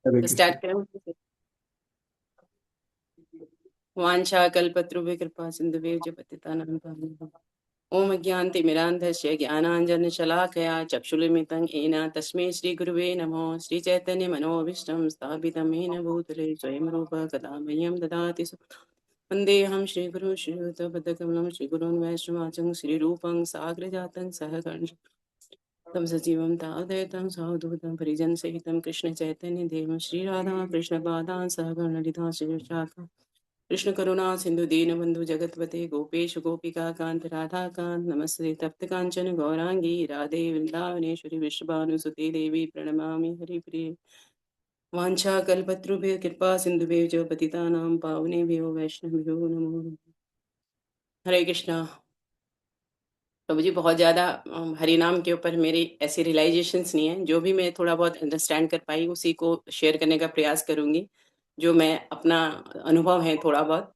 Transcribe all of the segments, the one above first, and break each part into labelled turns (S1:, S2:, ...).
S1: हरे
S2: तो
S1: कृष्ण।
S2: स्टार्ट करें। वाञ्छा कल्पतरुभ्यः कृपा सिन्धुभ्यः च पतितानां पावनेभ्यो। ओम अज्ञानतिमिरान्धस्य ज्ञानाञ्जनशलाकया चक्षुरुन्मिलितं येन तस्मै श्रीगुरुवे नमः। श्रीचैतन्यमनोभीष्टं स्थापितं येन भूतले स्वयं रूपः कदा मह्यं ददाति वन्देऽहं श्रीगुरुं श्रीयुतपदकमलं श्रीगुरुं वैष्णवाचं श्रीरूपं साग्रजातं सहकर्ष तं सजीवं तावदेतं सावधूतं परिजनसहितं कृष्णचैतन्यदेवं श्रीराधा कृष्णपादान् सहगणलिता श्रीविशाखा कृष्ण करुणा सिंधु दीन बंधु जगतपते गोपेश गोपिका कांत राधा कांत नमस्ते तप्त कांचन गौरांगी राधे वृंदावनेश्वरी विश्वभानुसुते देवी प्रणमामि हरिप्रिये वाञ्छा कल्पतरुभ्यः कृपा सिन्धुभ्यः च पतितानां पावनेभ्यो वैष्णवेभ्यो नमो नमः। हरे कृष्णा। प्रभु जी बहुत ज़्यादा हरि नाम के ऊपर मेरी ऐसी रियलाइजेशंस नहीं है, जो भी मैं थोड़ा बहुत अंडरस्टैंड कर पाई उसी को शेयर करने का प्रयास करूंगी। जो मैं अपना अनुभव है थोड़ा बहुत,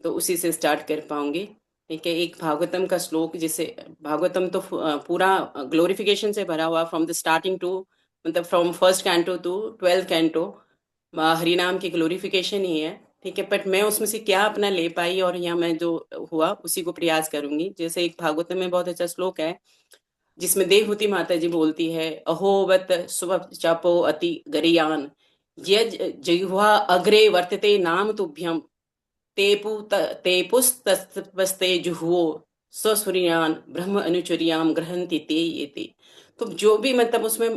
S2: तो उसी से स्टार्ट कर पाऊंगी। ठीक है, एक भागवतम का श्लोक जिसे भागवतम तो पूरा ग्लोरिफिकेशन से भरा हुआ, फ्रॉम द स्टार्टिंग टू, मतलब from first canto two 12th canto Hari नाम की ग्लोरिफिकेशन ही है। ठीक है, बट मैं उसमें से क्या अपना ले पाई और यहाँ मैं जो हुआ उसी को प्रयास करूंगी। जैसे एक भागवतम में बहुत अच्छा श्लोक है जिसमें देवहूति माता जी बोलती है, अहोवत सुव चापो अति गरियान यज जिह्वा अग्रे वर्तते नाम तुभ्यम तेपुस्तस्ते जुहुओ स्वसुरियान ब्रह्म अनुचुरियाम ग्रहंति ते ये ते। तो जो भी मतलब उसमें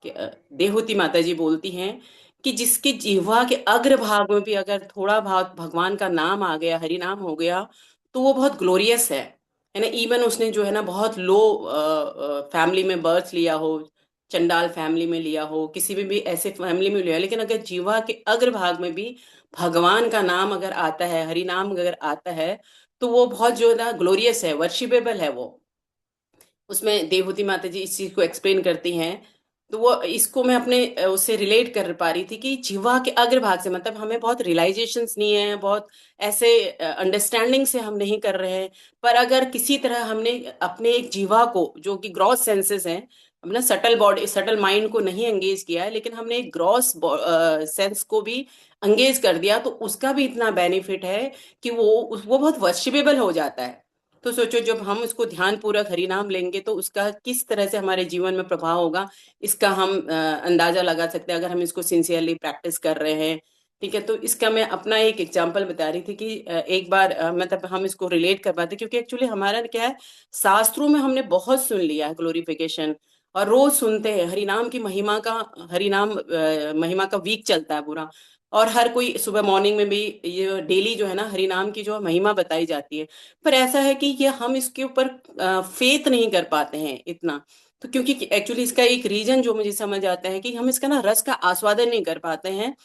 S2: देवहूति माता जी बोलती हैं कि जिसके जिह्वा के अग्र भाग में भी अगर थोड़ा भाग भगवान का नाम आ गया, हरि नाम हो गया, तो वो बहुत ग्लोरियस है ना। इवन उसने जो है ना बहुत लो फैमिली में बर्थ लिया हो, चंडाल फैमिली में लिया हो, किसी भी ऐसे फैमिली में लिया, लेकिन अगर जीवा के अग्र भाग में भी भगवान का नाम अगर आता है, हरि नाम अगर आता है, तो वो बहुत जो है ना ग्लोरियस है, वर्शिपेबल है वो। उसमें देवहूति माता जी इस चीज को एक्सप्लेन करती हैं। तो वो इसको मैं अपने उससे रिलेट कर पा रही थी कि जीवा के अग्रभाग से, मतलब हमें बहुत रियलाइजेशंस नहीं है, बहुत ऐसे अंडरस्टैंडिंग से हम नहीं कर रहे हैं। पर अगर किसी तरह हमने अपने एक जीवा को, जो कि ग्रॉस सेंसेस हैं, अपना सटल बॉडी सटल माइंड को नहीं एंगेज किया है, लेकिन हमने एक ग्रॉस सेंस को भी एंगेज कर दिया, तो उसका भी इतना बेनिफिट है कि वो बहुत वर्शिपेबल हो जाता है। तो सोचो, जब हम उसको ध्यान पूर्वक हरि नाम लेंगे तो उसका किस तरह से हमारे जीवन में प्रभाव होगा, इसका हम अंदाजा लगा सकते हैं, अगर हम इसको सिंसियरली प्रैक्टिस कर रहे हैं। ठीक है, तो इसका मैं अपना एक एग्जांपल बता रही थी कि एक बार मतलब हम इसको रिलेट कर पाते, क्योंकि एक्चुअली हमारा क्या है, शास्त्रों में हमने बहुत सुन लिया है ग्लोरिफिकेशन, और रोज सुनते हैं हरि नाम की महिमा का। हरि नाम महिमा का वीक चलता है पूरा, और हर कोई सुबह मॉर्निंग में भी ये डेली जो है ना हरि नाम की जो महिमा बताई जाती है। पर ऐसा है कि ये हम इसके ऊपर फेथ नहीं कर पाते हैं इतना। तो क्योंकि एक्चुअली इसका एक रीजन जो मुझे समझ आता है कि हम इसका ना रस का आस्वादन नहीं कर पाते हैं,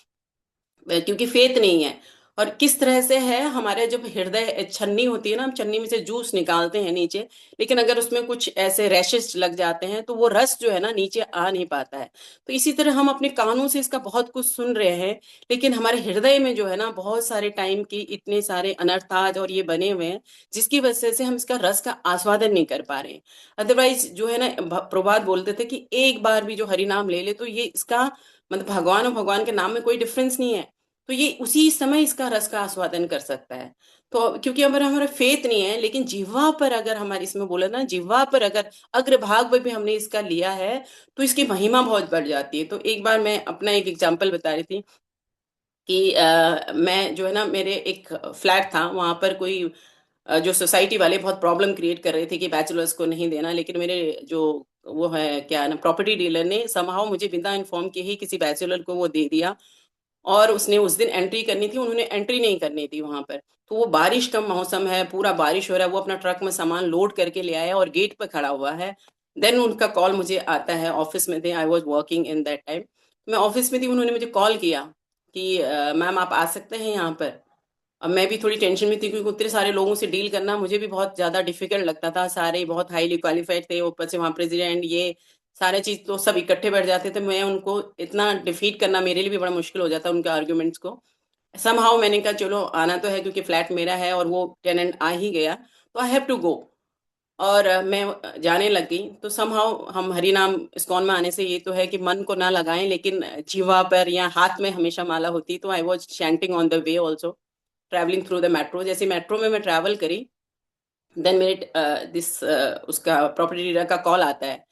S2: क्योंकि फेथ नहीं है। और किस तरह से है, हमारे जब हृदय छन्नी होती है ना, हम छन्नी में से जूस निकालते हैं नीचे, लेकिन अगर उसमें कुछ ऐसे रैशेस लग जाते हैं तो वो रस जो है ना नीचे आ नहीं पाता है। तो इसी तरह हम अपने कानों से इसका बहुत कुछ सुन रहे हैं, लेकिन हमारे हृदय में जो है ना बहुत सारे टाइम की इतने सारे अनर्थाज और ये बने हुए हैं, जिसकी वजह से हम इसका रस का आस्वादन नहीं कर पा रहे हैं। अदरवाइज जो है ना, प्रभात बोलते थे कि एक बार भी जो हरि नाम ले ले तो ये इसका मतलब भगवान और भगवान के नाम में कोई डिफरेंस नहीं है। तो ये उसी समय इसका रस का आस्वादन कर सकता है। तो क्योंकि अगर हमारा फेथ नहीं है, लेकिन जिह्वा पर अगर हमारे, इसमें बोला ना, जिह्वा पर अगर अग्रभाग में भी हमने इसका लिया है, तो इसकी महिमा बहुत बढ़ जाती है। तो एक बार मैं अपना एक एग्जांपल बता रही थी कि मैं जो है ना, मेरे एक फ्लैट था, वहां पर कोई जो सोसाइटी वाले बहुत प्रॉब्लम क्रिएट कर रहे थे कि बैचलर्स को नहीं देना, लेकिन मेरे जो वो है क्या है ना, प्रॉपर्टी डीलर ने समहाउ मुझे बिना इन्फॉर्म किए ही किसी बैचलर को वो दे दिया। और उसने उस दिन एंट्री करनी थी, उन्होंने एंट्री नहीं करनी थी वहां पर। तो वो बारिश का मौसम है, पूरा बारिश हो रहा है, वो अपना ट्रक में सामान लोड करके ले आया और गेट पर खड़ा हुआ है। देन उनका कॉल मुझे आता है, ऑफिस में थे, I was working in that time, मैं ऑफिस में थी। उन्होंने मुझे कॉल किया कि मैम आप आ सकते हैं यहाँ पर। अब मैं भी थोड़ी टेंशन में थी, क्योंकि उतने सारे लोगों से डील करना मुझे भी बहुत ज्यादा डिफिकल्ट लगता था। सारे बहुत हाईली क्वालिफाइड थे, ऊपर से वहाँ प्रेसिडेंट, ये सारे चीज तो सब इकट्ठे बैठ जाते थे, मैं उनको इतना डिफीट करना मेरे लिए भी बड़ा मुश्किल हो जाता उनके आर्ग्यूमेंट्स को। समहाउ मैंने कहा चलो आना तो है, क्योंकि फ्लैट मेरा है और वो टेनेंट आ ही गया, तो आई हैव टू गो। और मैं जाने लग गई। तो समहाउ हम हरि नाम इस्कॉन में आने से ये तो है कि मन को ना लगाएं, लेकिन जीवा पर या हाथ में हमेशा माला होती। तो I was chanting on the way also, travelling through the metro. जैसे मेट्रो में मैं ट्रैवल करी, देन मेरे दिस उसका प्रॉपर्टी डीलर का कॉल आता है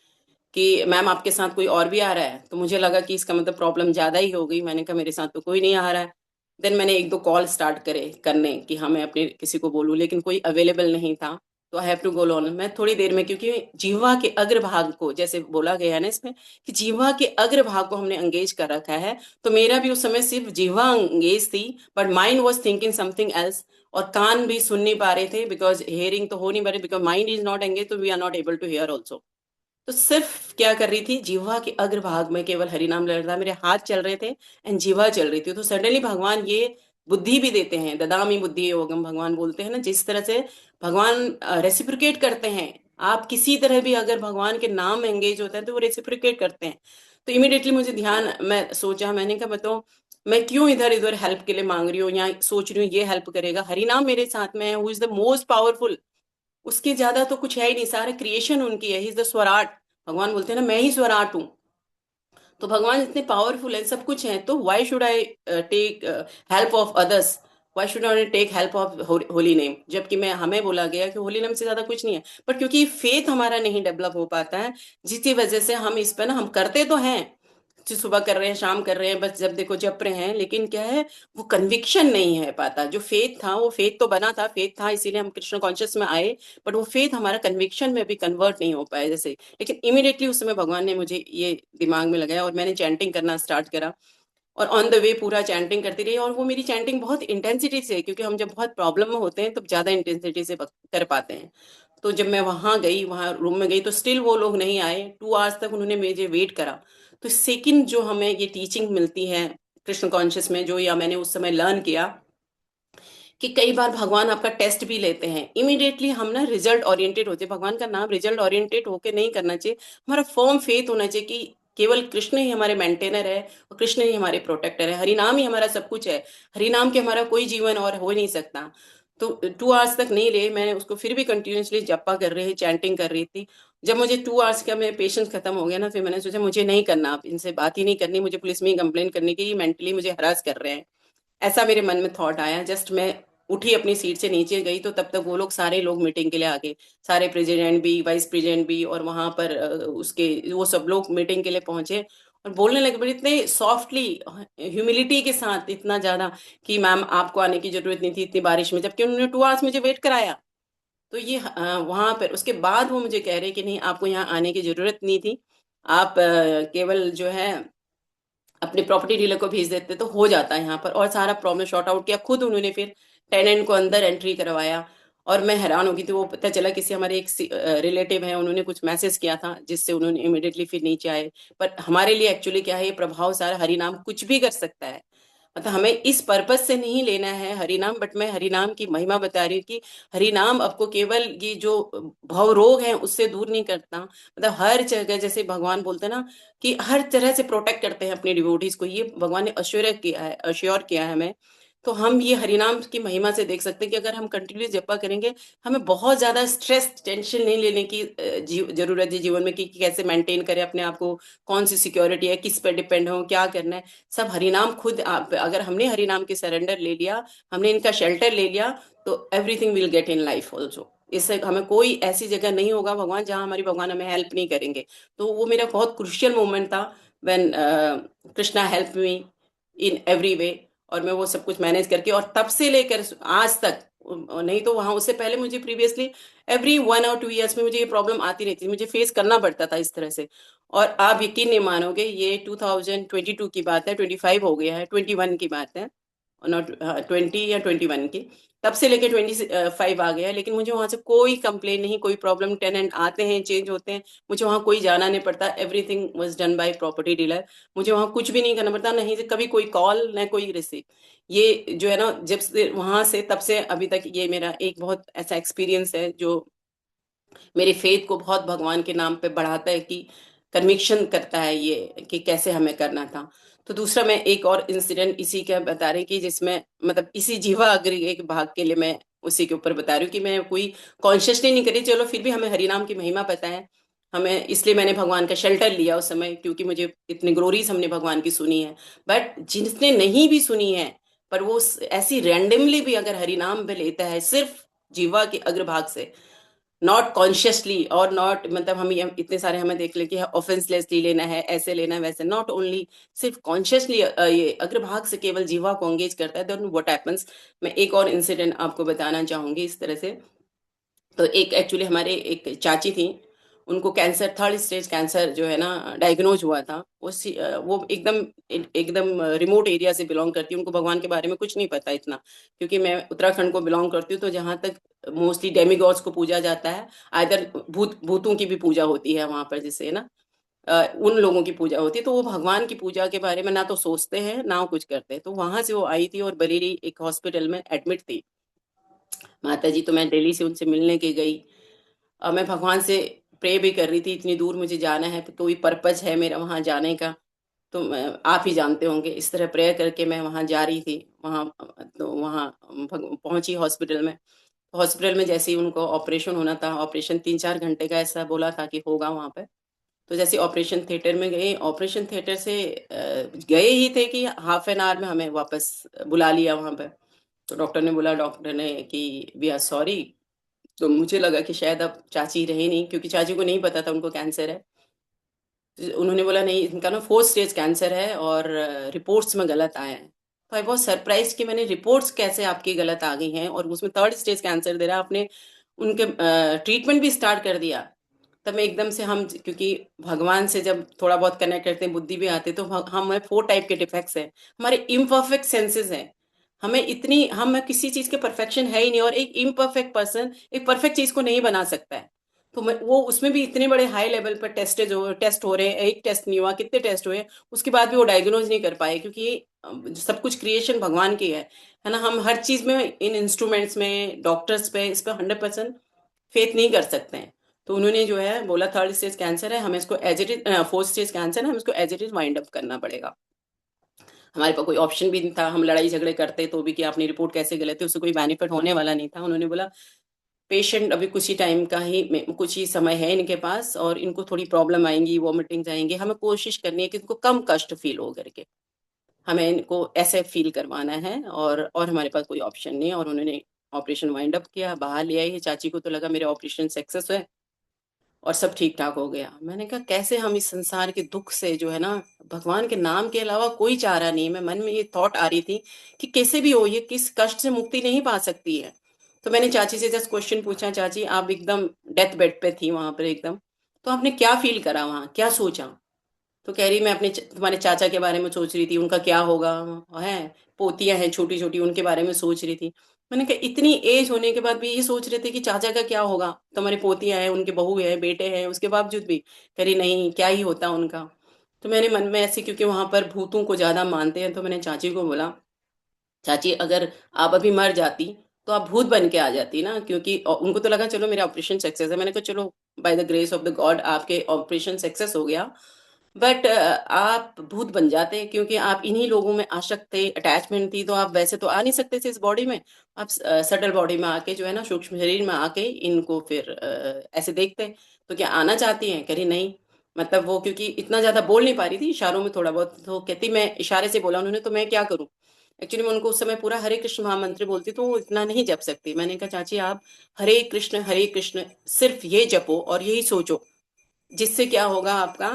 S2: कि मैम आपके साथ कोई और भी आ रहा है। तो मुझे लगा कि इसका मतलब प्रॉब्लम ज्यादा ही हो गई। मैंने कहा मेरे साथ तो कोई नहीं आ रहा है। देन मैंने एक दो कॉल स्टार्ट करे करने कि हाँ मैं अपने किसी को बोलूं, लेकिन कोई अवेलेबल नहीं था। तो I have to go on. मैं थोड़ी देर में, क्योंकि जीवा के अग्रभाग को, जैसे बोला गया है ना इसमें कि जीवा के अग्रभाग को हमने एंगेज कर रखा है, तो मेरा भी उस समय सिर्फ जीवा एंगेज थी, but mind was thinking something else. और कान भी सुन नहीं पा रहे थे, बिकॉज हेयरिंग तो हो नहीं पा रही, because mind is not engage, तो we are not able to hear also. तो सिर्फ क्या कर रही थी, जीवा के अग्रभाग में केवल हरि नाम लड़ रहा था, मेरे हाथ चल रहे थे एंड जीवा चल रही थी। तो सडनली भगवान ये बुद्धि भी देते हैं, ददामी बुद्धि योगम भगवान बोलते हैं ना, जिस तरह से भगवान रेसिप्रोकेट करते हैं। आप किसी तरह भी अगर भगवान के नाम एंगेज होते हैं तो वो रेसिप्रोकेट करते हैं। तो इमिडिएटली मुझे ध्यान, मैं सोचा, मैंने कहा बताओ मैं क्यों इधर इधर हेल्प के लिए मांग रही हूँ या सोच रही हूँ ये हेल्प करेगा। हरि नाम मेरे साथ में है, who is the most powerful. उसके ज्यादा तो कुछ है ही नहीं, सारे क्रिएशन उनकी है, ही इज द स्वराट। भगवान बोलते हैं ना मैं ही स्वराट हूँ। तो भगवान इतने पावरफुल है, सब कुछ है, तो why should I take help of others, why should I take help of holy name. जबकि मैं, हमें बोला गया कि होली नेम से ज्यादा कुछ नहीं है, पर क्योंकि फेथ हमारा नहीं डेवलप हो पाता है, जिसकी वजह से हम इस पे ना, हम करते तो हैं, सुबह कर रहे हैं शाम कर रहे हैं, बस जब देखो जप रहे हैं, लेकिन क्या है, वो कन्विक्शन नहीं है पाता। जो फेथ था, वो फेथ तो बना था, फेथ था इसीलिए हम कृष्ण कॉन्शियस में आए, बट वो फेथ हमारा कन्विक्शन में भी कन्वर्ट नहीं हो पाया जैसे। लेकिन इमीडिएटली उस समय भगवान ने मुझे ये दिमाग में लगाया और मैंने चैंटिंग करना स्टार्ट करा। और ऑन द वे पूरा चैंटिंग करती रही, और वो मेरी चैंटिंग बहुत इंटेंसिटी से, क्योंकि हम जब बहुत प्रॉब्लम में होते हैं तो ज्यादा इंटेंसिटी से कर पाते हैं। तो जब मैं वहां गई, वहां रूम में गई, तो स्टिल वो लोग नहीं आए, 2 आवर्स तक उन्होंने मुझे वेट करा। तो सेकंड जो हमें ये टीचिंग मिलती है कृष्ण कॉन्शियस में, जो या मैंने उस समय लर्न किया, कि कई बार भगवान आपका टेस्ट भी लेते हैं। इमीडिएटली हम ना रिजल्ट ओरिएंटेड होते हैं, भगवान का नाम रिजल्ट ओरिएंटेड होके नहीं करना चाहिए। हमारा फर्म फेथ होना चाहिए कि केवल कृष्ण ही हमारे मेंटेनर है और कृष्ण ही हमारे प्रोटेक्टर है, हरि नाम ही हमारा सब कुछ है। हरि नाम के हमारा कोई जीवन और हो नहीं सकता। तो 2 आवर्स तक नहीं लिए, मैंने उसको फिर भी कंटिन्यूअसली जपा कर रही, चैंटिंग कर रही थी। जब मुझे 2 आवर्स का मेरा पेशेंस खत्म हो गया ना, फिर मैंने सोचा मुझे नहीं करना, अब इनसे बात ही नहीं करनी, मुझे पुलिस में ही कंप्लेन करने की, मेंटली मुझे हरास कर रहे हैं। ऐसा मेरे मन में थॉट आया। जस्ट मैं उठी, अपनी सीट से नीचे गई, तो तब तक वो लोग, सारे लोग मीटिंग के लिए आ गए, सारे प्रेसिडेंट भी, वाइस प्रेसिडेंट भी, और वहां पर उसके वो सब लोग मीटिंग के लिए पहुंचे और बोलने लगे, बट इतने सॉफ्टली, ह्यूमिलिटी के साथ, इतना ज्यादा कि मैम आपको आने की जरूरत नहीं थी इतनी बारिश में, जबकि उन्होंने 2 आवर्स मुझे वेट कराया। तो ये वहां पर उसके बाद वो मुझे कह रहे कि नहीं, आपको यहाँ आने की जरूरत नहीं थी, आप केवल जो है अपने प्रॉपर्टी डीलर को भेज देते तो हो जाता है यहाँ पर, और सारा प्रॉब्लम शॉर्ट आउट किया खुद उन्होंने। फिर टेनेंट को अंदर एंट्री करवाया। और मैं हैरान हो गई थी, वो पता चला किसी हमारे एक रिलेटिव है, उन्होंने कुछ मैसेज किया था जिससे उन्होंने इमिडिएटली फिर नीचे आए। पर हमारे लिए एक्चुअली क्या है, ये प्रभाव सारा, हरि नाम कुछ भी कर सकता है। मतलब हमें इस पर्पज से नहीं लेना है हरि नाम, बट मैं हरि नाम की महिमा बता रही हूँ कि हरि नाम आपको केवल ये जो भव रोग है उससे दूर नहीं करता, मतलब हर जगह, जैसे भगवान बोलते हैं ना कि हर तरह से प्रोटेक्ट करते हैं अपने डिवोटीज को, ये भगवान ने अश्योर किया है, अश्योर किया है हमें। तो हम ये हरिनाम की महिमा से देख सकते हैं कि अगर हम कंटिन्यूस जपा करेंगे, हमें बहुत ज्यादा स्ट्रेस टेंशन नहीं लेने की जरूरत है जीवन में, कि कैसे मेंटेन करें अपने आप को, कौन सी सिक्योरिटी है, किस पे डिपेंड हो, क्या करना है। सब हरिनाम खुद अगर हमने हरिनाम के सरेंडर ले लिया, हमने इनका शेल्टर ले लिया, तो everything will get in life also. इससे हमें कोई ऐसी जगह नहीं होगा भगवान जहां हमारी भगवान हमें हेल्प नहीं करेंगे। तो वो मेरा बहुत क्रुशियल मोमेंट था, when Krishna help me in every way. और मैं वो सब कुछ मैनेज करके, और तब से लेकर आज तक, नहीं तो वहां उससे पहले मुझे प्रीवियसली एवरी 1 और 2 इयर्स में मुझे ये प्रॉब्लम आती रहती थी, मुझे फेस करना पड़ता था इस तरह से। और आप यकीन नहीं मानोगे, ये 2022 की बात है, 25 हो गया है, 21 की बात है, नॉट 20 या 21 की। तब से लेके 25 आ गया है, लेकिन मुझे वहां से कोई कंप्लेन नहीं, कोई प्रॉब्लम। टेनेंट आते हैं, चेंज होते हैं, मुझे वहां कोई जाना नहीं पड़ता, everything was done by property dealer. मुझे वहां कुछ भी नहीं करना पड़ता, नहीं से कभी कोई कॉल, न कोई रिसीव। ये जो है ना, जब से वहां से तब से अभी तक, ये मेरा एक बहुत ऐसा एक्सपीरियंस है जो मेरे फेथ को बहुत भगवान के नाम पे बढ़ाता है, कि कन्विक्शन करता है ये कि कैसे हमें करना था। तो दूसरा, मैं एक और इंसिडेंट इसी का बता रही कि जिसमें मतलब इसी जीवा अग्री एक भाग के लिए मैं उसी के ऊपर बता रही हूँ कि मैं कोई कॉन्शियसली नहीं करी, चलो फिर भी हमें हरि नाम की महिमा पता है। हमें इसलिए मैंने भगवान का शेल्टर लिया उस समय, क्योंकि मुझे इतनी ग्लोरीज हमने भगवान की सुनी है। बट जिसने नहीं भी सुनी है, पर वो ऐसी रैंडमली भी अगर हरि नाम पे लेता है, सिर्फ जीवा के अग्रभाग से, नॉट कॉन्शियसली, और नॉट मतलब हम ये इतने सारे हमें देख ले कि ऑफेंसलेसली लेना है, ऐसे लेना है, वैसे नॉट ओनली, सिर्फ कॉन्शियसली ये अग्रभाग से केवल जीवा को एंगेज करता है, देन व्हाट हैपेंस। मैं एक और इंसिडेंट आपको बताना चाहूंगी इस तरह से। तो एक एक्चुअली हमारे एक चाची थी, उनको कैंसर, थर्ड स्टेज कैंसर जो है ना डायग्नोज हुआ था। वो एकदम एकदम रिमोट एरिया से बिलोंग करती है, उनको भगवान के बारे में कुछ नहीं पता इतना, क्योंकि मैं उत्तराखंड को बिलोंग करती हूँ, तो जहाँ तक मोस्टली डेमीगॉड्स को पूजा जाता है, आइदर भूतों की भी पूजा होती है वहां पर, जिससे ना उन लोगों की पूजा होती है, तो वो भगवान की पूजा के बारे में ना तो सोचते हैं ना कुछ करते हैं। तो वहां से वो आई थी और बरेली एक हॉस्पिटल में एडमिट थी माता जी। तो मैं दिल्ली से उनसे मिलने के गई। मैं भगवान से प्रे भी कर रही थी, इतनी दूर मुझे जाना है, तो कोई पर्पज है मेरा वहां जाने का, तो आप ही जानते होंगे, इस तरह प्रेयर करके मैं वहां जा रही थी वहां। तो वहां पहुंची हॉस्पिटल में। हॉस्पिटल में जैसे ही उनको ऑपरेशन होना था, ऑपरेशन 3-4 घंटे का ऐसा बोला था कि होगा वहां पे। तो जैसे ऑपरेशन थिएटर में गए, ऑपरेशन थिएटर से गए ही थे कि हाफ एन आवर में हमें वापस बुला लिया वहां पे। तो डॉक्टर ने बोला, डॉक्टर ने कि वी आर सॉरी। तो मुझे लगा कि शायद अब चाची रही नहीं, क्योंकि चाची को नहीं पता था उनको कैंसर है। तो उन्होंने बोला नहीं, इनका ना फोर्थ स्टेज कैंसर है और रिपोर्ट्स में गलत आया है। तो आई बहुत सरप्राइज कि मैंने रिपोर्ट्स कैसे आपकी गलत आ गई हैं, और उसमें थर्ड स्टेज कैंसर दे रहा है आपने, उनके ट्रीटमेंट भी स्टार्ट कर दिया। तब मैं एकदम से, हम क्योंकि भगवान से जब थोड़ा बहुत कनेक्ट करते हैं, बुद्धि भी आती है, तो हमें 4 टाइप के डिफेक्ट्स हैं। हमारे इम्परफेक्ट सेंसेस हैं, हमें इतनी, हम किसी चीज के परफेक्शन है ही नहीं, और एक इम्परफेक्ट पर्सन एक परफेक्ट चीज को नहीं बना सकता है। तो मैं वो उसमें भी इतने बड़े हाई लेवल पर टेस्ट हो रहे हैं, एक टेस्ट नहीं हुआ, कितने टेस्ट हुए, उसके बाद भी वो डायग्नोज नहीं कर पाए, क्योंकि सब कुछ क्रिएशन भगवान की है ना। हम हर चीज में, इन इंस्ट्रूमेंट्स में, डॉक्टर्स पे, इस पे 100% फेथ नहीं कर सकते हैं। तो उन्होंने जो है बोला थर्ड स्टेज कैंसर है, हमें इसको as it is, fourth stage cancer है, हमें इसको as it is wind up करना पड़ेगा। हमारे पास कोई ऑप्शन भी नहीं था, हम लड़ाई झगड़े करते तो भी कि आपने रिपोर्ट कैसे गलत है, उससे कोई बेनिफिट होने वाला नहीं था। उन्होंने बोला पेशेंट अभी कुछ ही टाइम का ही, कुछ ही समय है इनके पास, और इनको थोड़ी प्रॉब्लम आएंगी, वॉमिटिंग आएंगे, हमें कोशिश करनी है कि इनको कम कष्ट फील हो करके, हमें इनको ऐसे फील करवाना है, और हमारे पास कोई ऑप्शन नहीं है। और उन्होंने ऑपरेशन वाइंड अप किया, बाहर ले आई। चाची को तो लगा मेरे ऑपरेशन सक्सेस है और सब ठीक ठाक हो गया। मैंने कहा कैसे हम इस संसार के दुख से जो है ना, भगवान के नाम के अलावा कोई चारा नहीं है। मैं मन में ये थॉट आ रही थी कि कैसे भी हो, ये किस कष्ट से मुक्ति नहीं पा सकती है। तो मैंने चाची से जस्ट क्वेश्चन पूछा, चाची आप एकदम डेथ बेड पे थी वहां पर एकदम, तो आपने क्या फील करा वहां, क्या सोचा? तो कह रही मैं अपने तुम्हारे चाचा के बारे में सोच रही थी, उनका क्या होगा, है पोतियां हैं छोटी छोटी, उनके बारे में सोच रही थी। मैंने कहा इतनी एज होने के बाद भी ये सोच रहे थे कि चाचा का क्या होगा, तुम्हारी पोतियां हैं, उनके बहू है, बेटे हैं, उसके बावजूद भी कह रही नहीं, क्या ही होता उनका। तो मैंने मन में ऐसे, क्योंकि वहां पर भूतों को ज्यादा मानते हैं, तो मैंने चाची को बोला, चाची अगर आप अभी मर जाती तो आप भूत बन के आ जाती ना, क्योंकि उनको तो लगा चलो मेरा ऑपरेशन सक्सेस है। मैंने कहा चलो by the grace of the God आपके ऑपरेशन सक्सेस हो गया, बट आप भूत बन जाते, क्योंकि आप इन्हीं लोगों में आसक्त थे, अटैचमेंट थी, तो आप वैसे तो आ नहीं सकते थे इस बॉडी में। आप सटल बॉडी में आके जो है ना, सूक्ष्म शरीर में आके इनको फिर ऐसे देखते। तो क्या आना चाहती हैं? कह रही नहीं। मतलब वो क्योंकि इतना ज्यादा बोल नहीं पा रही थी, इशारों में थोड़ा बहुत, तो कहती मैं इशारे से बोला उन्होंने, तो मैं क्या करूं। एक्चुअली मैं उनको उस समय पूरा हरे कृष्ण महामंत्र बोलती, तो वो इतना नहीं जप सकती। मैंने कहा चाची आप हरे कृष्ण सिर्फ ये जपो और यही सोचो, जिससे क्या होगा आपका,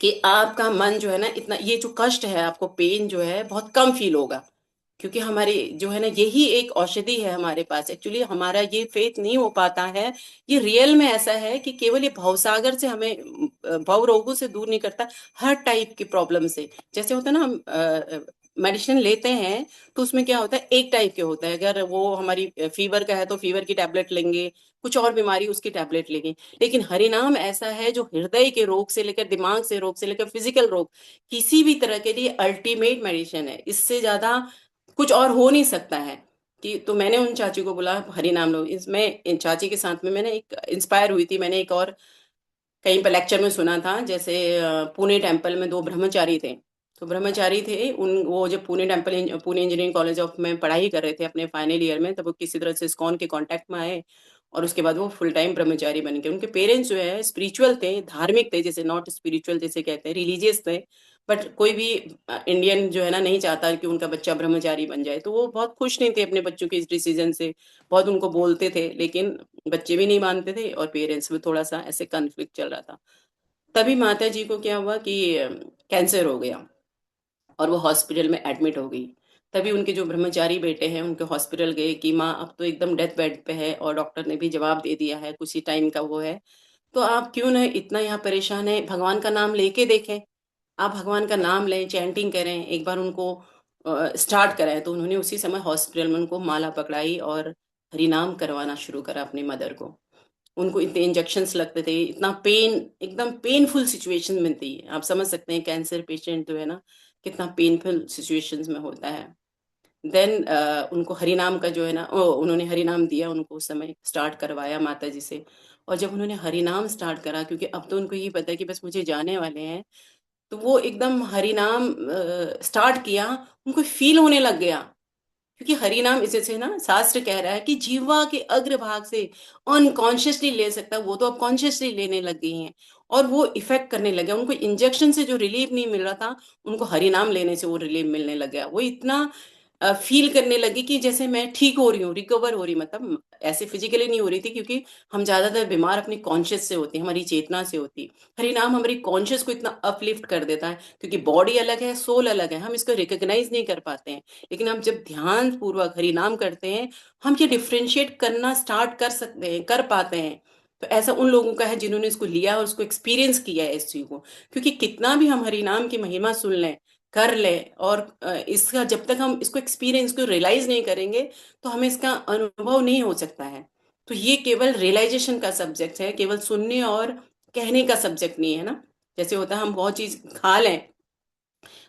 S2: कि आपका मन जो है ना, इतना ये जो कष्ट है, आपको पेन जो है बहुत कम फील होगा। क्योंकि हमारे जो है ना, यही एक औषधि है हमारे पास। एक्चुअली हमारा ये फेथ नहीं हो पाता है, ये रियल में ऐसा है कि केवल ये भवसागर से हमें, भव रोगों से दूर नहीं करता, हर टाइप की प्रॉब्लम से। जैसे होता है ना, हम मेडिसिन लेते हैं, तो उसमें क्या होता है, एक टाइप के होता है। अगर वो हमारी फीवर का है तो फीवर की टैबलेट लेंगे, कुछ और बीमारी उसकी टैबलेट लेंगे। लेकिन हरिनाम ऐसा है जो हृदय के रोग से लेकर, दिमाग से रोग से लेकर, फिजिकल रोग, किसी भी तरह के लिए अल्टीमेट मेडिसिन है। इससे ज्यादा कुछ और हो नहीं सकता है। कि तो मैंने उन चाची को बोला हरि नाम लो। इसमें इन चाची के साथ में मैंने एक इंस्पायर हुई थी, मैंने एक और कहीं पर लेक्चर में सुना था, जैसे पुणे टेम्पल में 2 ब्रह्मचारी थे, तो ब्रह्मचारी थे उन, वो जब पुणे इंजीनियरिंग कॉलेज ऑफ में पढ़ाई कर रहे थे अपने फाइनल ईयर में, तब वो किसी तरह से इस्कॉन के कांटेक्ट में आए, और उसके बाद वो फुल टाइम ब्रह्मचारी बन गए। उनके पेरेंट्स जो है स्पिरिचुअल थे, धार्मिक थे, जैसे नॉट स्पिरिचुअल जैसे कहते हैं, रिलीजियस थे। बट कोई भी इंडियन जो है ना नहीं चाहता कि उनका बच्चा ब्रह्मचारी बन जाए, तो वो बहुत खुश नहीं थे अपने बच्चों के इस डिसीजन से। बहुत उनको बोलते थे, लेकिन बच्चे भी नहीं मानते थे और पेरेंट्स में थोड़ा सा ऐसे कन्फ्लिक्ट चल रहा था। तभी माता जी को क्या हुआ कि कैंसर हो गया, और वो हॉस्पिटल में एडमिट हो गई। तभी उनके जो ब्रह्मचारी बेटे हैं उनके हॉस्पिटल गए कि माँ अब तो एकदम डेथ बेड पे है, और डॉक्टर ने भी जवाब दे दिया है, कुछ ही टाइम का वो है, तो आप क्यों ना इतना यहाँ परेशान है, भगवान का नाम लेके देखें। आप भगवान का नाम लें, चैंटिंग करें, एक बार उनको स्टार्ट कराएं। तो उन्होंने उसी समय हॉस्पिटल में उनको माला पकड़ाई और हरि नाम करवाना शुरू करा अपनी मदर को। उनको इतने इंजेक्शन्स लगते थे, इतना पेन, एकदम पेनफुल सिचुएशन में थी। आप समझ सकते हैं कैंसर पेशेंट जो है ना कितना पेनफुल सिचुएशंस में होता है। देन उनको हरि नाम का जो है ना, उन्होंने हरि नाम दिया, उनको उस समय स्टार्ट करवाया माता जी से। और जब उन्होंने हरि नाम स्टार्ट करा, क्योंकि अब तो उनको ये पता है कि बस मुझे जाने वाले हैं, तो वो एकदम हरि नाम स्टार्ट किया, उनको फील होने लग गया। क्योंकि हरि नाम इसे से ना शास्त्र कह रहा है कि जीवा के अग्रभाग से अनकॉन्शियसली ले सकता है, वो तो अब कॉन्शियसली लेने लग गई हैं। और वो इफेक्ट करने लगे, उनको इंजेक्शन से जो रिलीफ नहीं मिल रहा था, उनको हरि नाम लेने से वो रिलीफ मिलने लग गया। वो इतना फील करने लगी कि जैसे मैं ठीक हो रही हूँ, रिकवर हो रही, मतलब ऐसे फिजिकली नहीं हो रही थी, क्योंकि हम ज्यादातर बीमार अपनी कॉन्शियस से होती है, हमारी चेतना से होती। हरि नाम हमारी कॉन्शियस को इतना अपलिफ्ट कर देता है, क्योंकि बॉडी अलग है, सोल अलग है, हम इसको रिकॉग्नाइज नहीं कर पाते हैं। लेकिन हम जब ध्यान पूर्वक हरि नाम करते हैं, हम ये डिफ्रेंशिएट करना स्टार्ट कर सकते हैं, कर पाते हैं। तो ऐसा उन लोगों का है जिन्होंने इसको लिया और उसको एक्सपीरियंस किया है इस चीज को। क्योंकि कितना भी हम हरि नाम की महिमा सुन लें, कर ले, और इसका जब तक हम इसको एक्सपीरियंस को रियलाइज नहीं करेंगे, तो हमें इसका अनुभव नहीं हो सकता है। तो ये केवल रियलाइजेशन का सब्जेक्ट है, केवल सुनने और कहने का सब्जेक्ट नहीं है ना। जैसे होता है हम बहुत चीज खा लें,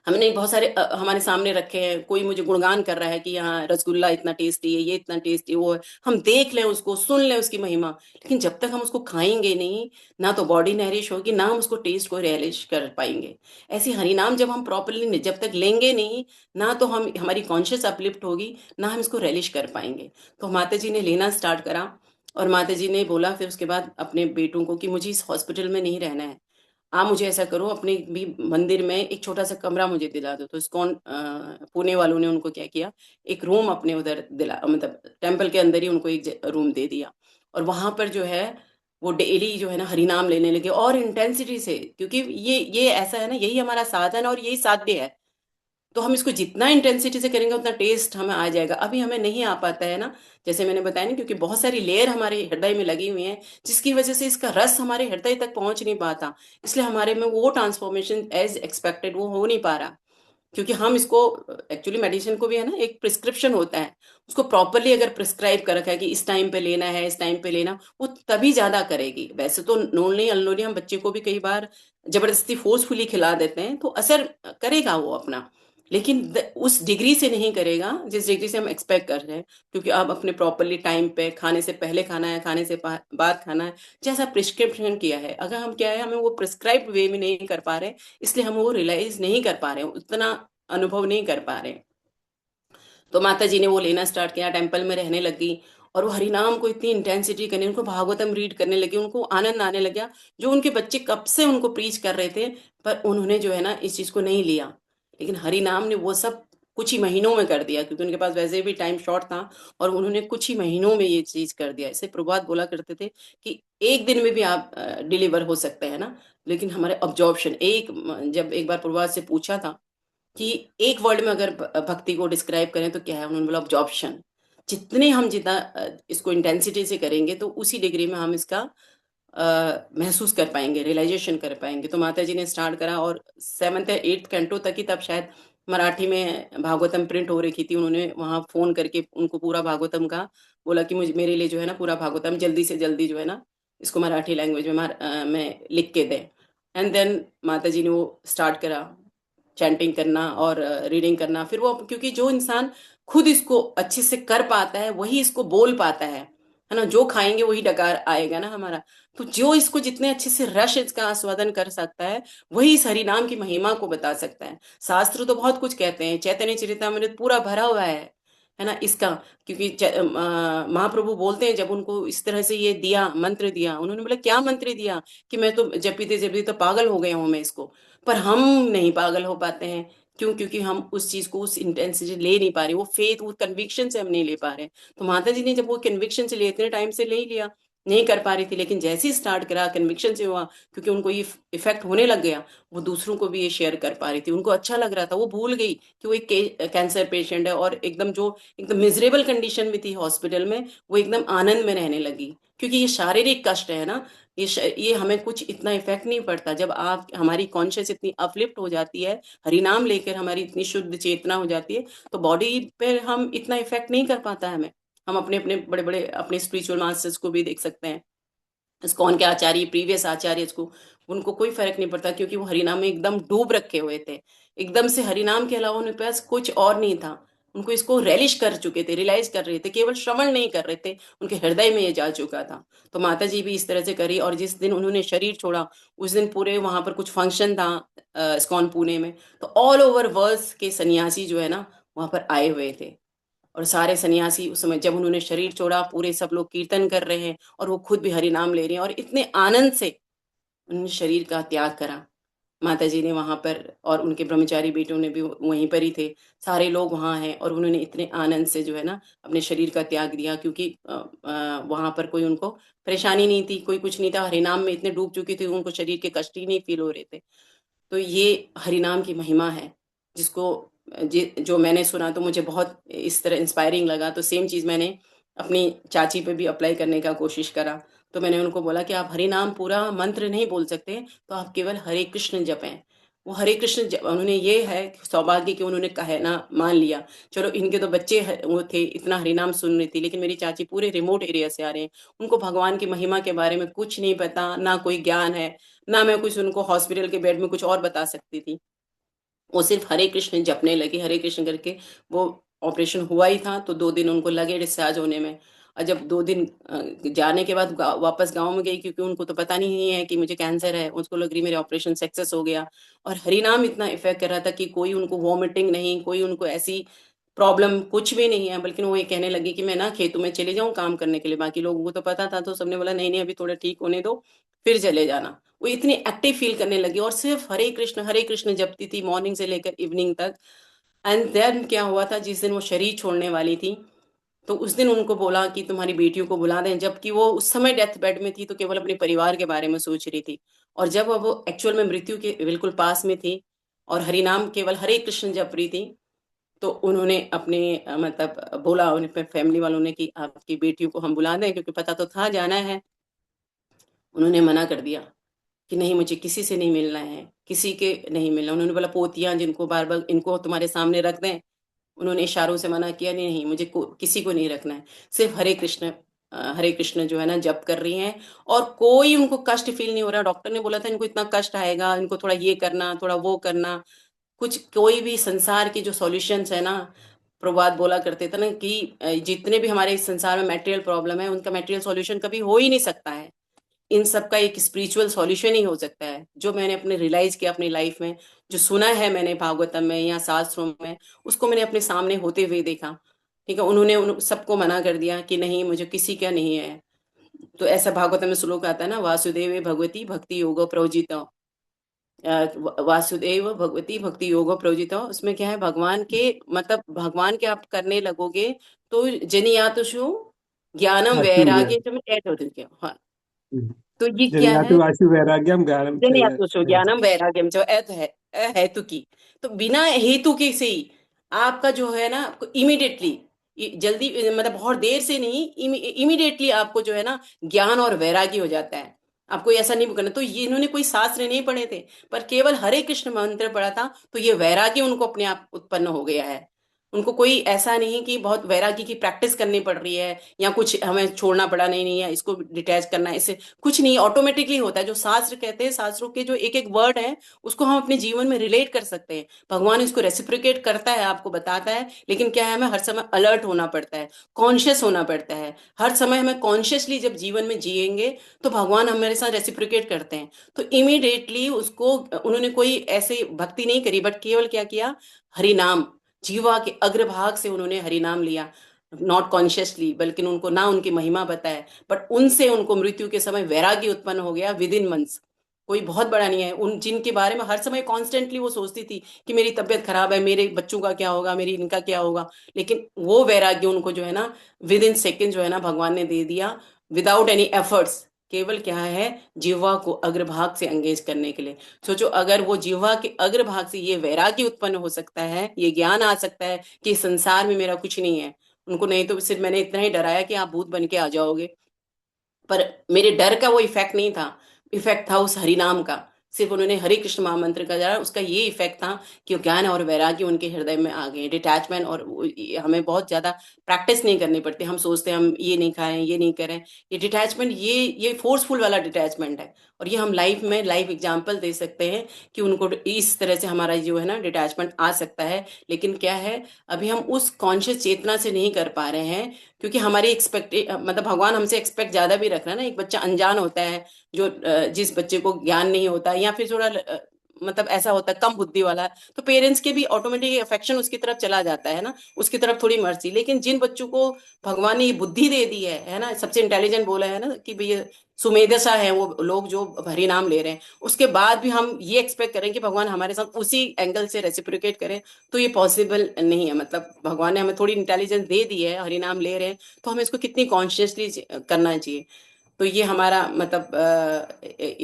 S2: हमने बहुत सारे हमारे सामने रखे हैं, कोई मुझे गुणगान कर रहा है कि यहाँ रसगुल्ला इतना टेस्टी है, ये इतना टेस्टी, वो है, हम देख लें उसको, सुन लें उसकी महिमा, लेकिन जब तक हम उसको खाएंगे नहीं, ना तो बॉडी नरिश होगी, ना हम उसको टेस्ट को रियलाइज कर पाएंगे। ऐसे हरिनाम जब हम प्रॉपरली जब तक लेंगे नहीं, ना तो हम हमारी कॉन्शियस अपलिफ्ट होगी, ना हम इसको रियलाइज कर पाएंगे। तो माता जी ने लेना स्टार्ट करा, और माता जी ने बोला फिर उसके बाद अपने बेटों को कि मुझे इस हॉस्पिटल में नहीं रहना है, आप मुझे ऐसा करो, अपने भी मंदिर में एक छोटा सा कमरा मुझे दिला दो। तो इस्कॉन पुणे वालों ने उनको क्या किया, एक रूम अपने उधर दिला, मतलब टेम्पल के अंदर ही उनको एक रूम दे दिया। और वहां पर जो है वो डेली जो है ना हरि नाम लेने लगे, और इंटेंसिटी से, क्योंकि ये ऐसा है ना, यही हमारा साधन है और यही साध्य है। तो हम इसको जितना इंटेंसिटी से करेंगे उतना टेस्ट हमें आ जाएगा। अभी हमें नहीं आ पाता है ना, जैसे मैंने बताया ना, क्योंकि बहुत सारी लेयर हमारे हृदय में लगी हुई हैं, जिसकी वजह से इसका रस हमारे हृदय तक पहुंच नहीं पाता। इसलिए हमारे में वो ट्रांसफॉर्मेशन एज एक्सपेक्टेड वो हो नहीं पा रहा। क्योंकि हम इसको, एक्चुअली मेडिसिन को भी है ना एक प्रिस्क्रिप्शन होता है, उसको प्रॉपरली अगर प्रिस्क्राइब कर रखा है कि इस टाइम पे लेना है, इस टाइम पे लेना, वो तभी ज्यादा करेगी। वैसे तो नॉनली अनलोनी हम बच्चे को भी कई बार जबरदस्ती फोर्सफुली खिला देते हैं, तो असर करेगा वो अपना, लेकिन उस डिग्री से नहीं करेगा जिस डिग्री से हम एक्सपेक्ट कर रहे हैं। क्योंकि अब अपने प्रॉपरली टाइम पे, खाने से पहले खाना है, खाने से बाद खाना है, जैसा प्रिस्क्रिप्शन किया है, अगर हम क्या है हमें वो प्रिस्क्राइब्ड वे में नहीं कर पा रहे, इसलिए हम वो रियलाइज नहीं कर पा रहे, उतना अनुभव नहीं कर पा रहे। तो माता जी ने वो लेना स्टार्ट किया, टेम्पल में रहने लगी, और वो हरिनाम को इतनी इंटेंसिटी करने, उनको भागवतम रीड करने लगी, उनको आनंद आने लग गया, जो उनके बच्चे कब से उनको प्रीच कर रहे थे। पर उन्होंने जो है ना इस चीज को नहीं लिया। लेकिन हरिनाम ने वो सब कुछ ही महीनों में कर दिया, क्योंकि उनके पास वैसे भी टाइम शॉर्ट था, और उन्होंने कुछ ही महीनों में ये चीज कर दिया। इसे प्रभात बोला करते थे कि एक दिन में भी आप डिलीवर हो सकते हैं ना। लेकिन हमारे ऑब्जॉर्प्शन, जब एक बार प्रभात से पूछा था कि एक वर्ड में अगर भक्ति को डिस्क्राइब करें तो क्या है, उन्होंने बोला ऑब्जॉर्प्शन। जितना इसको इंटेंसिटी से करेंगे, तो उसी डिग्री में हम इसका महसूस कर पाएंगे, रियलाइजेशन कर पाएंगे। तो माता जी ने स्टार्ट करा, और 7th या 8th कैंटो तक ही तब शायद मराठी में भागवतम प्रिंट हो रखी थी। उन्होंने वहां फोन करके उनको पूरा भागवतम का बोला कि मुझे, मेरे लिए जो है ना पूरा भागवतम जल्दी से जल्दी जो है ना इसको मराठी लैंग्वेज में लिख के दें। एंड देन माता जी ने वो स्टार्ट करा, चैंटिंग करना और रीडिंग करना। फिर वो, क्योंकि जो इंसान खुद इसको अच्छे से कर पाता है वही इसको बोल पाता है। है ना, जो खाएंगे वही डकार आएगा ना हमारा। तो जो इसको जितने अच्छे से रस इसका आस्वादन कर सकता है, वही इस हरिनाम की महिमा को बता सकता है। शास्त्र तो बहुत कुछ कहते हैं, चैतन्य चरितमृत पूरा भरा हुआ है ना इसका। क्योंकि महाप्रभु बोलते हैं, जब उनको इस तरह से ये दिया मंत्र दिया, उन्होंने बोला क्या मंत्र दिया, कि मैं तो जपीते जपीते तो पागल हो गया हूं मैं इसको। पर हम नहीं पागल हो पाते हैं। क्यों? क्योंकि हम उस चीज को उस इंटेंसिटी ले नहीं पा रहे, वो फेथ, वो कन्विक्शन से हम नहीं ले पा रहे। तो माता जी ने जब वो कन्विक्शन से लिए, इतने टाइम से ले ही लिया, नहीं कर पा रही थी, लेकिन जैसे ही स्टार्ट करा कन्विक्शन से हुआ, क्योंकि उनको ये इफेक्ट होने लग गया, वो दूसरों को भी ये शेयर कर पा रही थी, उनको अच्छा लग रहा था। वो भूल गई कि वो एक कैंसर पेशेंट है, और एकदम जो एकदम मिजरेबल कंडीशन में थी हॉस्पिटल में, वो एकदम आनंद में रहने लगी। क्योंकि ये शारीरिक कष्ट है ना, ये हमें कुछ इतना इफेक्ट नहीं पड़ता। जब आप हमारी कॉन्शियस इतनी अपलिफ्ट हो जाती है, हरिनाम लेकर हमारी इतनी शुद्ध चेतना हो जाती है, तो बॉडी पे हम इतना इफेक्ट नहीं कर पाता है हमें। हम अपने अपने बड़े बड़े अपने स्पिरिचुअल मास्टर्स को भी देख सकते हैं, इस्कॉन के आचार्य, प्रीवियस आचार्य को, उनको कोई फर्क नहीं पड़ता, क्योंकि वो हरिनाम में एकदम डूब रखे हुए थे। एकदम से हरिनाम के अलावा उनके पास कुछ और नहीं था। उनको इसको रेलिश कर चुके थे, रियलाइज कर रहे थे, केवल श्रवण नहीं कर रहे थे, उनके हृदय में ये जा चुका था। तो माता जी भी इस तरह से करी, और जिस दिन उन्होंने शरीर छोड़ा, उस दिन पूरे वहां पर कुछ फंक्शन था इस्कॉन पुणे में, तो ऑल ओवर वर्ल्ड के सन्यासी जो है ना, वहां पर आए हुए थे। और सारे सन्यासी उस समय जब उन्होंने शरीर छोड़ा, पूरे सब लोग कीर्तन कर रहे हैं, और वो खुद भी हरि नाम ले रहे हैं, और इतने आनंद से उन्होंने शरीर का त्याग करा। माता जी ने वहां पर, और उनके ब्रह्मचारी बेटों ने भी वहीं पर ही थे, सारे लोग वहां हैं, और उन्होंने इतने आनंद से जो है ना अपने शरीर का त्याग दिया। क्योंकि वहां पर कोई उनको परेशानी नहीं थी, कोई कुछ नहीं था, हरिनाम में इतने डूब चुके थे, उनको शरीर के कष्ट ही नहीं फील हो रहे थे। तो ये हरिनाम की महिमा है, जिसको जो मैंने सुना तो मुझे बहुत इस तरह इंस्पायरिंग लगा। तो सेम चीज़ मैंने अपनी चाची पे भी अप्लाई करने का कोशिश करा। तो मैंने उनको बोला कि आप हरि नाम पूरा मंत्र नहीं बोल सकते, तो आप केवल हरे कृष्ण जपें। वो हरे कृष्ण उन्होंने ये है सौभाग्य कि उन्होंने कहे ना मान लिया। चलो इनके तो बच्चे वो थे, इतना हरिनाम सुन रही थी, लेकिन मेरी चाची पूरे रिमोट एरिया से आ रहे हैं, उनको भगवान की महिमा के बारे में कुछ नहीं पता, ना कोई ज्ञान है, ना मैं कुछ उनको हॉस्पिटल के बेड में कुछ और बता सकती थी। वो सिर्फ हरे कृष्ण जपने लगे, हरे कृष्ण करके। वो ऑपरेशन हुआ ही था, तो 2 दिन उनको लगे डिस्चार्ज होने में। और जब 2 दिन जाने के बाद वापस गांव में गई, क्योंकि उनको तो पता नहीं है कि मुझे कैंसर है, उसको लग रही मेरे ऑपरेशन सक्सेस हो गया। और हरिनाम इतना इफेक्ट कर रहा था कि कोई उनको वॉमिटिंग नहीं, कोई उनको ऐसी प्रॉब्लम कुछ भी नहीं है। बल्कि वो ये कहने लगी कि मैं ना खेतों में चले जाऊं काम करने के लिए। बाकी लोगों को तो पता था, तो सबने बोला नहीं नहीं, अभी थोड़ा ठीक होने दो, फिर चले जाना। वो इतनी एक्टिव फील करने लगी, और सिर्फ हरे कृष्ण जपती थी मॉर्निंग से लेकर इवनिंग तक। एंड देन क्या हुआ था, जिस दिन वो शरीर छोड़ने वाली थी, तो उस दिन उनको बोला कि तुम्हारी बेटियों को बुला दें। जबकि वो उस समय डेथ बेड में थी, तो केवल अपने परिवार के बारे में सोच रही थी। और जब वो एक्चुअल में मृत्यु के बिल्कुल पास में थी, और हरिनाम केवल हरे कृष्ण जप रही थी, तो उन्होंने अपने मतलब बोला उन्हें फैमिली वालों ने कि आपकी बेटियों को हम बुला दें, क्योंकि पता तो था जाना है। उन्होंने मना कर दिया कि नहीं, मुझे किसी से नहीं मिलना है, किसी के नहीं मिलना। उन्होंने बोला पोतियां जिनको बार बार इनको तुम्हारे सामने रख दें। उन्होंने इशारों से मना किया, नहीं नहीं, मुझे किसी को नहीं रखना है। सिर्फ हरे कृष्ण, हरे कृष्ण जो है ना जप कर रही हैं। और कोई उनको कष्ट फील नहीं हो रहा। डॉक्टर ने बोला था इनको इतना कष्ट आएगा, इनको थोड़ा ये करना, थोड़ा वो करना, कुछ कोई भी संसार की जो सॉल्यूशंस है ना, प्रभुपाद बोला करते थे ना कि जितने भी हमारे इस संसार में मेटेरियल प्रॉब्लम है, उनका मेटेरियल सॉल्यूशन कभी हो ही नहीं सकता है। इन सब का एक स्पिरिचुअल सॉल्यूशन ही हो सकता है। जो मैंने अपने रियलाइज किया अपनी लाइफ में, जो सुना है मैंने भागवतम में या शास्त्रों में, उसको मैंने अपने सामने होते हुए देखा। ठीक है, उन्होंने सबको मना कर दिया कि नहीं, मुझे किसी का नहीं है। तो ऐसा भागवतम में श्लोक आता है ना, वासुदेव भगवती भक्ति योग प्रवजित। वासुदेव भगवती भक्ति योग प्रवजित, उसमें क्या है, भगवान के मतलब भगवान के आप करने लगोगे, तो जनियातुषु ज्ञानम
S1: आशु वै
S2: वैराग्य जो ऐड होते क्या, हाँ। तो ये क्या है,
S1: जनियातु आशु वैराग्यम गारम च
S2: जनियातुषु ज्ञानम वैराग्यम जो ऐत है, हेतु की। तो बिना हेतु के से ही आपका जो है ना, आपको इमीडिएटली, जल्दी मतलब बहुत देर से नहीं, इमीडिएटली आपको जो है ना ज्ञान और वैराग्य हो जाता है। आपको ऐसा नहीं करना। तो ये इन्होंने कोई शास्त्र नहीं पढ़े थे, पर केवल हरे कृष्ण मंत्र पढ़ा था, तो ये वैराग्य उनको अपने आप उत्पन्न हो गया है। उनको कोई ऐसा नहीं कि बहुत वैरागी की प्रैक्टिस करनी पड़ रही है या कुछ हमें छोड़ना पड़ा, नहीं नहीं है इसको डिटैच करना है, इससे कुछ नहीं, ऑटोमेटिकली होता है। जो शास्त्र कहते हैं, शास्त्रों के जो एक एक वर्ड है उसको हम अपने जीवन में रिलेट कर सकते हैं। भगवान इसको रेसिप्रोकेट करता है, आपको बताता है, लेकिन क्या है, हमें हर समय अलर्ट होना पड़ता है, कॉन्शियस होना पड़ता है। हर समय हमें कॉन्शियसली जब जीवन में जिएंगे तो भगवान हमारे साथ रेसिप्रोकेट करते हैं। तो इमीडिएटली उसको, उन्होंने कोई ऐसे भक्ति नहीं करी, बट केवल क्या किया, हरि नाम, जीवा के अग्रभाग से उन्होंने हरि नाम लिया, नॉट कॉन्शियसली, बल्कि उनको ना उनकी महिमा बताए, बट उनसे उनको मृत्यु के समय वैराग्य उत्पन्न हो गया विद इन मंथ्स। कोई बहुत बड़ा नहीं है, उन जिनके बारे में हर समय कॉन्स्टेंटली वो सोचती थी कि मेरी तबीयत खराब है, मेरे बच्चों का क्या होगा, मेरी इनका क्या होगा, लेकिन वो वैराग्य उनको जो है ना विद इन सेकेंड जो है ना भगवान ने दे दिया, विदाउट एनी एफर्ट्स। केवल क्या है, जीवा को अग्रभाग से एंगेज करने के लिए। सोचो, अगर वो जीवा के अग्रभाग से ये वैराग्य उत्पन्न हो सकता है, ये ज्ञान आ सकता है कि इस संसार में मेरा कुछ नहीं है। उनको नहीं तो सिर्फ मैंने इतना ही डराया कि आप भूत बन के आ जाओगे, पर मेरे डर का वो इफेक्ट नहीं था, इफेक्ट था उस हरिनाम का। सिर्फ उन्होंने हरे कृष्ण महामंत्र का जरा, उसका ये इफेक्ट था कि वो ज्ञान और वैराग्य उनके हृदय में आ गए, डिटैचमेंट। और हमें बहुत ज्यादा प्रैक्टिस नहीं करनी पड़ती। हम सोचते हैं हम ये नहीं खाएं, ये नहीं करें, ये डिटैचमेंट, ये फोर्सफुल वाला डिटैचमेंट है। और ये हम लाइफ में लाइव एग्जाम्पल दे सकते हैं कि उनको इस तरह से हमारा जो है ना डिटैचमेंट आ सकता है। लेकिन क्या है, अभी हम उस कॉन्शियस चेतना से नहीं कर पा रहे हैं, क्योंकि हमारी एक्सपेक्ट, मतलब भगवान हमसे एक्सपेक्ट ज्यादा भी रख रहा है ना। एक बच्चा अनजान होता है, जो जिस बच्चे को ज्ञान नहीं होता, या फिर थोड़ा मतलब ऐसा होता है कम बुद्धि वाला है, तो पेरेंट्स के भी ऑटोमेटिक अफेक्शन उसकी तरफ चला जाता है ना, उसकी तरफ थोड़ी मर्जी। लेकिन जिन बच्चों को भगवान ने ये बुद्धि दे दी है ना, सबसे इंटेलिजेंट बोला है ना कि भैया सुमेधसा है वो लोग जो हरि नाम ले रहे हैं, उसके बाद भी हम ये एक्सपेक्ट करें कि भगवान हमारे साथ उसी एंगल से रेसिप्रोकेट करें, तो ये पॉसिबल नहीं है। मतलब भगवान ने हमें थोड़ी इंटेलिजेंस दे दी है, हरि नाम ले रहे हैं, तो हमें इसको कितनी कॉन्शियसली करना चाहिए। तो ये हमारा मतलब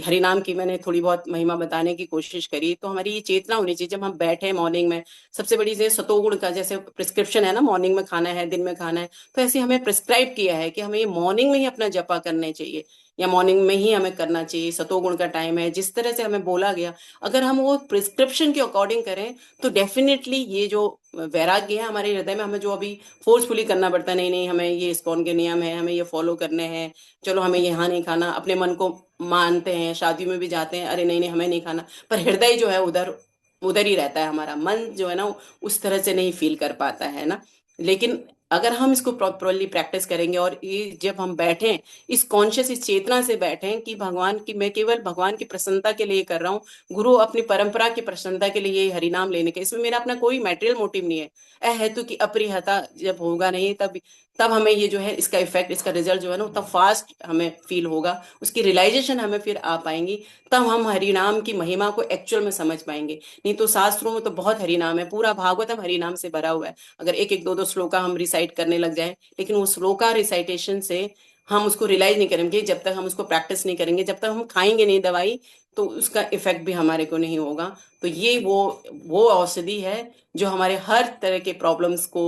S2: हरि नाम की मैंने थोड़ी बहुत महिमा बताने की कोशिश करी। तो हमारी ये चेतना होनी चाहिए जब हम बैठे मॉर्निंग में। सबसे बड़ी चीज सतोगुण का, जैसे प्रिस्क्रिप्शन है ना, मॉर्निंग में खाना है, दिन में खाना है, तो ऐसे हमें प्रिस्क्राइब किया है कि हमें ये मॉर्निंग में ही अपना जपा करने चाहिए, या मॉर्निंग में ही हमें करना चाहिए। सतोगुण का टाइम है, जिस तरह से हमें बोला गया, अगर हम वो प्रिस्क्रिप्शन के अकॉर्डिंग करें तो डेफिनेटली ये जो वैराग्य है हमारे हृदय में, हमें जो अभी फोर्सफुली करना पड़ता है, नहीं नहीं हमें ये इस्कॉन के नियम है, हमें ये फॉलो करने हैं, चलो हमें यहाँ नहीं खाना, अपने मन को मानते हैं, शादी में भी जाते हैं, अरे नहीं नहीं हमें नहीं खाना, पर हृदय जो है उधर उधर ही रहता है, हमारा मन जो है ना उस तरह से नहीं फील कर पाता है ना। लेकिन अगर हम इसको प्रॉपरली प्रैक्टिस करेंगे, और ये जब हम बैठें इस कॉन्शियस, इस चेतना से बैठें कि भगवान की, मैं केवल भगवान की प्रसन्नता के लिए कर रहा हूँ, गुरु अपनी परंपरा की प्रसन्नता के लिए ये हरिनाम लेने के, इसमें मेरा अपना कोई मटेरियल मोटिव नहीं है। अहेतु की अपरिहता जब होगा नहीं, तब तब हमें ये जो है इसका इफेक्ट, इसका रिजल्ट जो है ना तब फास्ट हमें फील होगा, उसकी रियलाइजेशन हमें फिर आ पाएंगी, तब हम हरिनाम की महिमा को एक्चुअल में समझ पाएंगे। नहीं तो शास्त्रों में तो बहुत हरिनाम है, पूरा भागवतम हरिनाम से भरा हुआ है। अगर एक एक दो दो श्लोका हम रिसाइट करने लग जाए, लेकिन वो श्लोका रिसाइटेशन से हम उसको रियलाइज नहीं करेंगे जब तक हम उसको प्रैक्टिस नहीं करेंगे, जब तक हम खाएंगे नहीं दवाई, तो उसका इफेक्ट भी हमारे को नहीं होगा। तो ये वो औषधि है जो हमारे हर तरह के प्रॉब्लम्स को,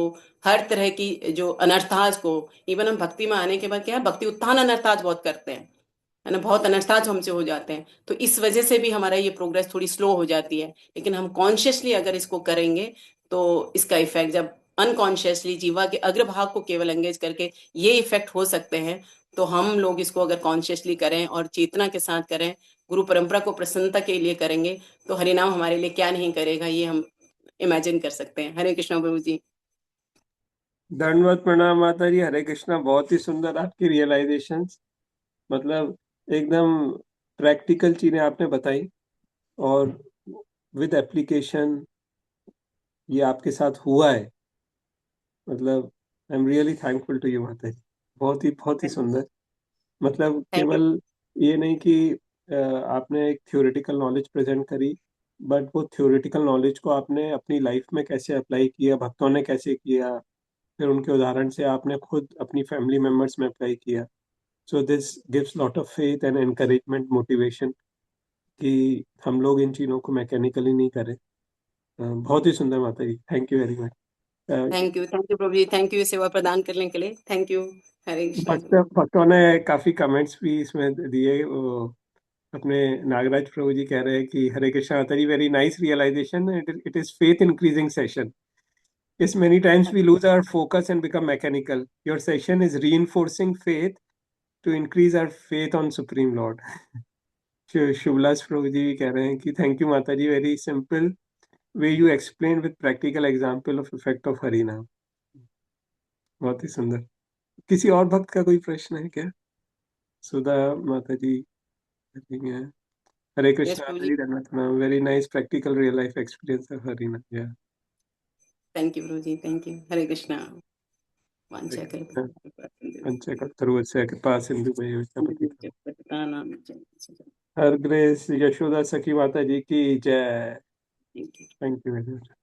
S2: हर तरह की जो अनर्थाज को, इवन हम भक्ति में आने के बाद क्या है, भक्ति उत्थान अनर्थाज बहुत करते हैं, है ना, बहुत अनर्थाज हमसे हो जाते हैं, तो इस वजह से भी हमारा ये प्रोग्रेस थोड़ी स्लो हो जाती है। लेकिन हम कॉन्शियसली अगर इसको करेंगे तो इसका इफेक्ट, जब अनकॉन्शियसली जीवा के अग्रभाग को केवल एंगेज करके ये इफेक्ट हो सकते हैं, तो हम लोग इसको अगर कॉन्शियसली करें और चेतना के साथ करें, गुरु परंपरा को प्रसन्नता के लिए करेंगे, तो हरिनाम हमारे लिए क्या नहीं करेगा, ये हम इमेजिन कर सकते हैं। हरे कृष्णा प्रभु जी।
S1: दंडवत प्रणाम माता जी, हरे कृष्णा। बहुत ही सुंदर आपकी रियलाइजेशंस, मतलब एकदम प्रैक्टिकल चीजें आपने बताई, और विद एप्लीकेशन ये आपके साथ हुआ है। मतलब I am really thankful to you माता जी। बहुत ही सुंदर। मतलब
S2: थैंक यू।
S1: केवल ये नहीं कि आपने एक थ्योरेटिकल नॉलेज प्रेजेंट करी, बट वो थ्योरेटिकल नॉलेज को आपने अपनी लाइफ में कैसे अप्लाई किया, भक्तों ने कैसे किया, फिर उनके उदाहरण से आपने खुद अपनी फैमिली मेंबर्स में अप्लाई किया। So this gives lot of faith and encouragement, motivation, कि हम लोग इन चीज़ों को मैकेनिकली नहीं करें। बहुत ही सुंदर माता ji, thank you very much.
S2: Thank you प्रभु जी, थैंक यू सेवा प्रदान करने के लिए, थैंक यू। हरे कृष्णा
S1: भक्त भक्तों ने काफी कमेंट्स भी इसमें दिए। वो अपने नागराज प्रभु जी कह रहे हैं कि हरे कृष्णा माता ji, very nice realisation, it is faith increasing session. Yes, many times we lose our focus and become mechanical. Your session is reinforcing faith to increase our faith on Supreme Lord. शुभलास प्रभु जी कह रहे हैं कि थैंक यू माता ji, very simple way you explain with practical example of effect of Hari नाम। बहुत ही सुंदर। किसी और भक्त का कोई प्रश्न है क्या? सुधा माता जी कहती हैं, हरे
S2: यस
S1: कृष्णा
S2: प्रभु
S1: Hari
S2: ji.
S1: Ratna, very nice practical real life experience of Hari नाम। या
S2: थैंक यू प्रभु जी, थैंक यू। हरे कृष्णा। वांछा
S1: पंचकल्पतरुवस्य कृपा सिंधु पतितम्।
S2: Thank
S1: her grace Yashoda Sakhi माता जी की जय।
S2: You.
S1: Thank you very much.